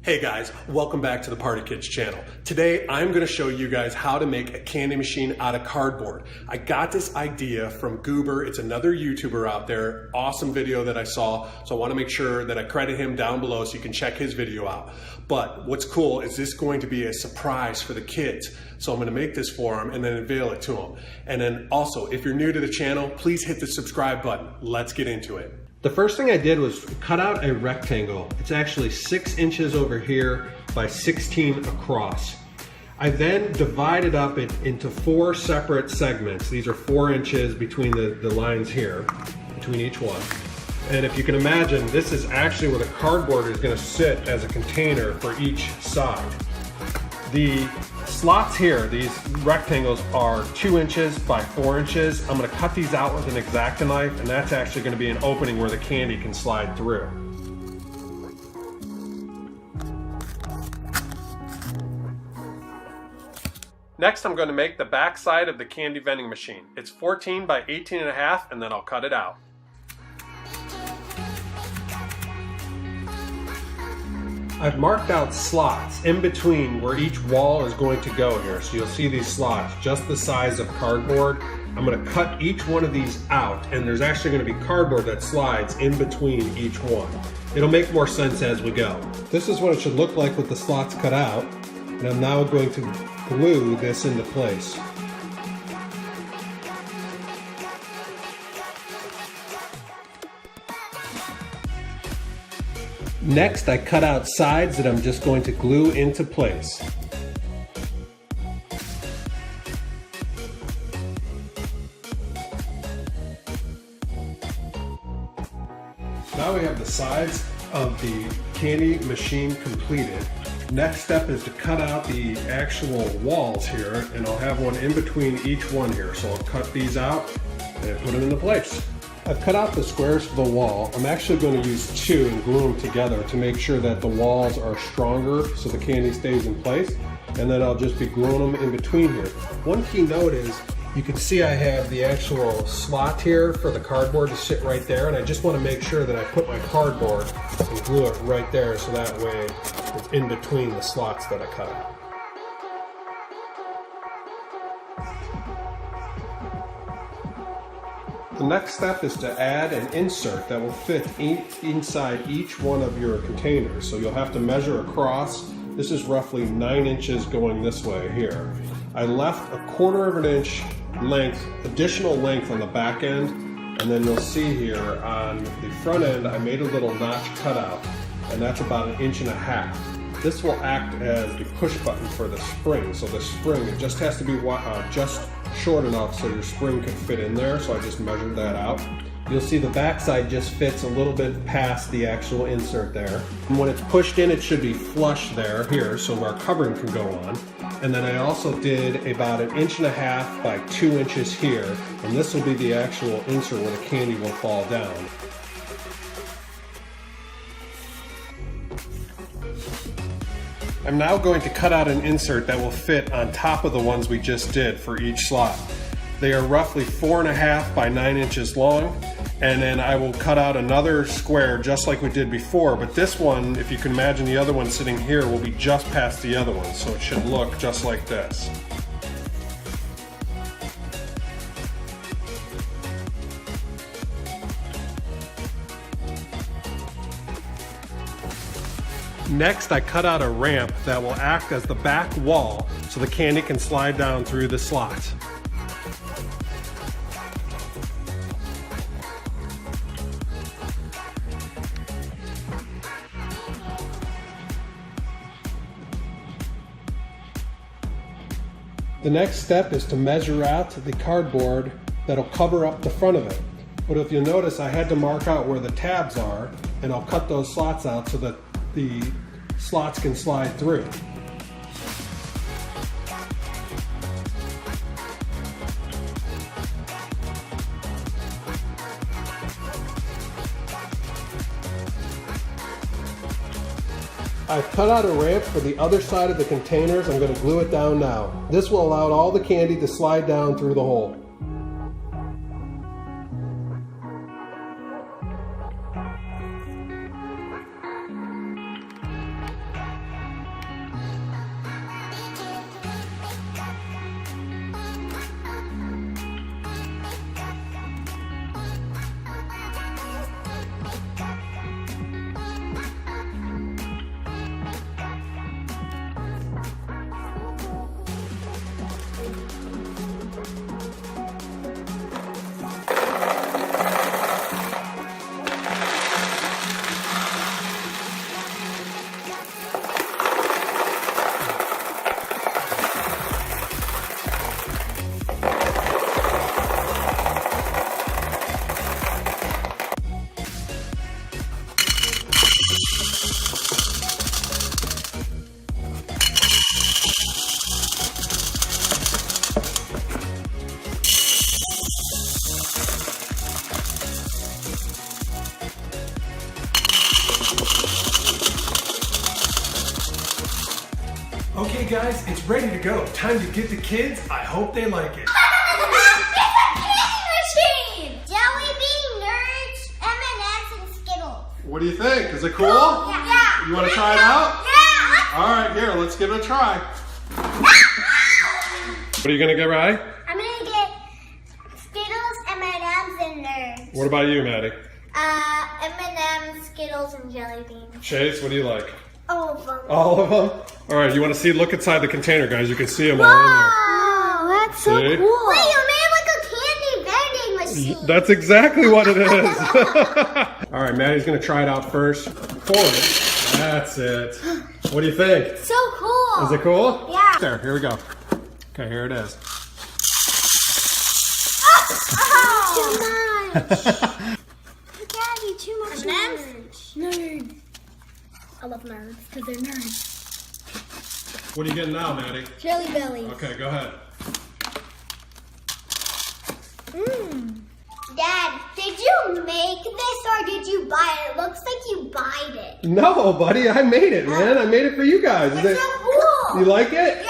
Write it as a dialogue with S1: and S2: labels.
S1: Hey guys, welcome back to the Party Kids channel. Today I'm going to show you guys how to make a candy machine out of cardboard. I got this idea from Goober. It's another YouTuber out there. Awesome video that I saw, so I want to make sure that I credit him down below so you can check his video out. But what's cool is this is going to be a surprise for the kids. So I'm going to make this for them and then unveil it to them. And then also, if you're new to the channel, please hit the subscribe button. Let's get into it.
S2: The first thing I did was cut out a rectangle. It's actually 6 inches over here by 16 across. I then divided up it into 4 separate segments. These are 4 inches between the lines here, between each one. And if you can imagine, this is actually where the cardboard is going to sit as a container for each side. The slots here, these rectangles, are 2 inches by 4 inches. I'm going to cut these out with an X-Acto knife, and that's actually going to be an opening where the candy can slide through. Next, I'm going to make the back side of the candy vending machine. It's 14 by 18.5, and then I'll cut it out. I've marked out slots in between where each wall is going to go here. So you'll see these slots just the size of cardboard. I'm going to cut each one of these out, and there's actually going to be cardboard that slides in between each one. It'll make more sense as we go. This is what it should look like with the slots cut out, and I'm now going to glue this into place. Next, I cut out sides that I'm just going to glue into place. Now we have the sides of the candy machine completed. Next step is to cut out the actual walls here, and I'll have one in between each one here. So I'll cut these out and put them into place. I've cut out the squares for the wall. I'm actually going to use 2 and glue them together to make sure that the walls are stronger so the candy stays in place. And then I'll just be gluing them in between here. One key note is you can see I have the actual slot here for the cardboard to sit right there, and I just want to make sure that I put my cardboard and glue it right there so that way it's in between the slots that I cut out. The next step is to add an insert that will fit inside each one of your containers. So you'll have to measure across. This is roughly 9 inches going this way here. I left a 1/4 inch length, additional length on the back end, and then you'll see here on the front end I made a little notch cutout, and that's about 1.5 inches. This will act as the push button for the spring. So the spring, it just has to be just short enough so your spring can fit in there, so I just measured that out. You'll see the back side just fits a little bit past the actual insert there. And when it's pushed in, it should be flush there, here, so our covering can go on. And then I also did about 1.5 inches by 2 inches here, and this will be the actual insert where the candy will fall down. I'm now going to cut out an insert that will fit on top of the ones we just did for each slot. They are roughly 4.5 by 9 inches long, and then I will cut out another square just like we did before, but this one, if you can imagine the other one sitting here, will be just past the other one, so it should look just like this. Next, I cut out a ramp that will act as the back wall so the candy can slide down through the slots. The next step is to measure out the cardboard that'll cover up the front of it. But if you'll notice, I had to mark out where the tabs are, and I'll cut those slots out so that the slots can slide through. I've cut out a ramp for the other side of the containers. I'm going to glue it down now. This will allow all the candy to slide down through the hole.
S1: Okay guys, it's ready to go. Time to get the kids. I hope they like it.
S3: Machine! Jelly bean, nerds, M&Ms, and Skittles.
S2: What do you think? Is it cool?
S3: Yeah.
S2: You want to try it out?
S3: Yeah.
S2: All right, here, let's give it a try. What are you gonna get, Riley?
S3: I'm gonna get Skittles, M&Ms, and nerds.
S2: What about you, Maddie?
S3: M&Ms, Skittles, and jelly beans.
S2: Chase, what do you like?
S3: All of them.
S2: All of them? All right, you want to see? Look inside the container, guys. You can see them all in there.
S3: Oh, that's so
S2: See?
S3: cool. Wait, you made like a candy vending machine.
S2: That's exactly what it is. All right, Maddie's gonna try it out first. Pour it. That's it. What do you think?
S3: So cool.
S2: Is it cool?
S3: Yeah.
S2: There, here we go. Okay, here it is.
S3: Too much. Daddy, too much nerds. I love nerds because they're nerds.
S2: What are you getting now, Maddie?
S3: Jelly bellies.
S2: Okay, go ahead.
S3: Dad, did you make this or did you buy it? It looks like you bought it.
S2: No, buddy, I made it, man. I made it for you guys.
S3: It's so cool.
S2: You like it?